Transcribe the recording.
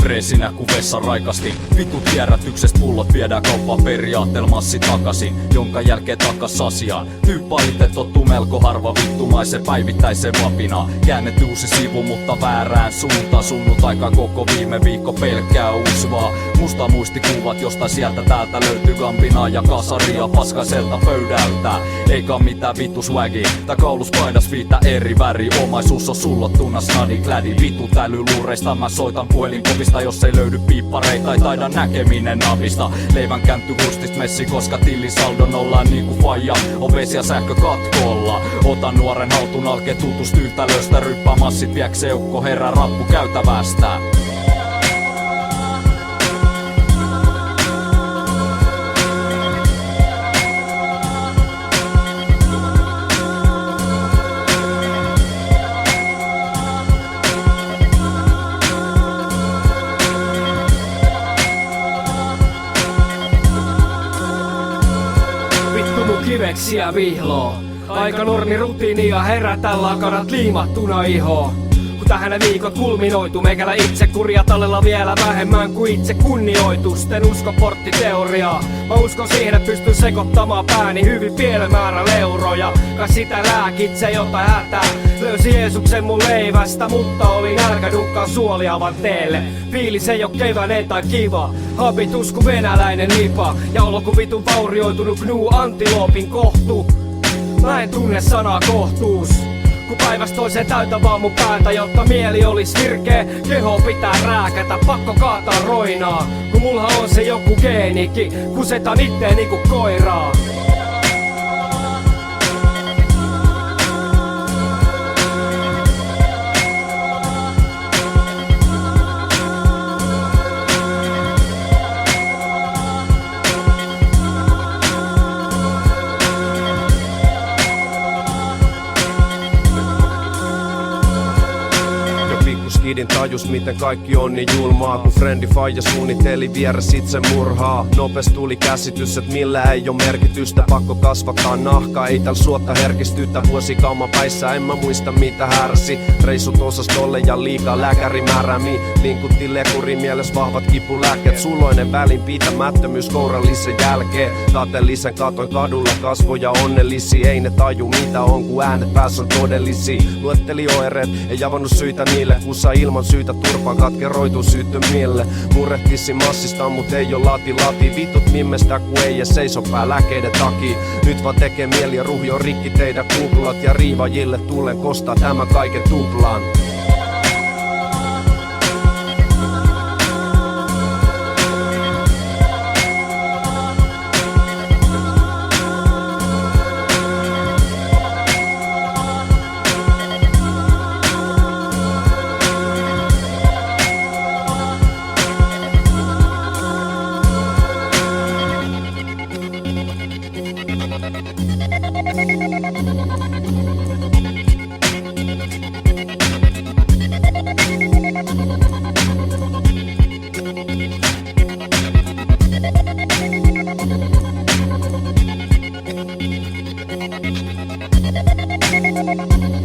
freesinä ku vessan raikasti. Vitut kierrätyksestä pullot viedään kauppaan periaatteella massi takasin, jonka jälkeen takas asiaan. Tyyppailitte tottuu melko harva vittumaisen päivittäisen vapinaan. Käännetty uusi sivu mutta väärään suuntaan. Sunnuntaikaan koko viime viikko pelkkää uusvaa. Musta muistikuvat jostain sieltä täältä löytyy Gambinaa ja kasaria paskaiselta pöydältä. Eikä mitään vittu swagi, tää kaulus paidas viitä eri väri. Omaisuus on sullottuna snadi klädi. Vittu älyluureista mä soitan puhelinkovista, jos ei löydy piippareita ei taida näkeminen napista. Leivän käänty hurstist messi, koska tillisaldon ollaan niinku faija. On vesi ja sähkö katkolla. Otan nuoren haltuun alkee tutusta yhtälöstä. Ryppää massit vieks eukko herää rappu käytävästä. Kiveksiä vihloo. Aika normi rutiini ja herätä lakanat liimattuna ihoon. Kun tähän ne viikot kulminoitu, meikällä itse kurja tallella vielä vähemmän kuin itse kunnioitus. En usko porttiteoriaa, mä uskon siihen, että pystyn sekoittamaan pääni hyvin pienen määrän euroja. Kai sitä lääkitse jotain hätää. Löysi Jeesuksen mun leivästä, mutta oli nälkädukkaan suoliavan teelle. Fiilis ei oo keväinen tai kiva, habitus ku venäläinen lipa. Ja olo ku vitun vaurioitunut gnu antiloopin kohtu. Mä en tunne sanaa kohtuus. Kun päivästä toiseen täytän vaan mun päätä, jotta mieli olis virkeä. Keho pitää rääkätä, pakko kaataa roinaa. Kun mulla on se joku geenikin, kusetan itteeni ku koiraa. Skidin tajus miten kaikki on niin julmaa. Kun frendi faija suunnitteli vieres itse murhaa. Nopes tuli käsitys et millä ei oo merkitystä. Pakko kasvattaa nahkaa, ei täl suotta herkistytä. Vuosikauman päissä en mä muista mitä härsi. Reissut osastolle ja liikaa lääkäri määrämi. Linkutti lekuri mieles vahvat kipulääkkeet. Suloinen välinpitämättömyys kourallisen jälkeen. Kateellisen katoin kadulla kasvoja onnellisia. Ei ne taju mitä on kun äänet päässä on todellisia. Luetteli oireet, ei avannut syitä niille. Kusa ilman syytä turpaan katkeroituu syyttömille. Murehtissi massista mut ei oo lati. Vitut mimmestä ku ei ees seiso pää lääkeiden takia. Nyt vaan tekee mieli ja ruhjo rikki teidän kuplat. Ja riivajille tulen kostaa tämän kaiken tuplaan. Thank you.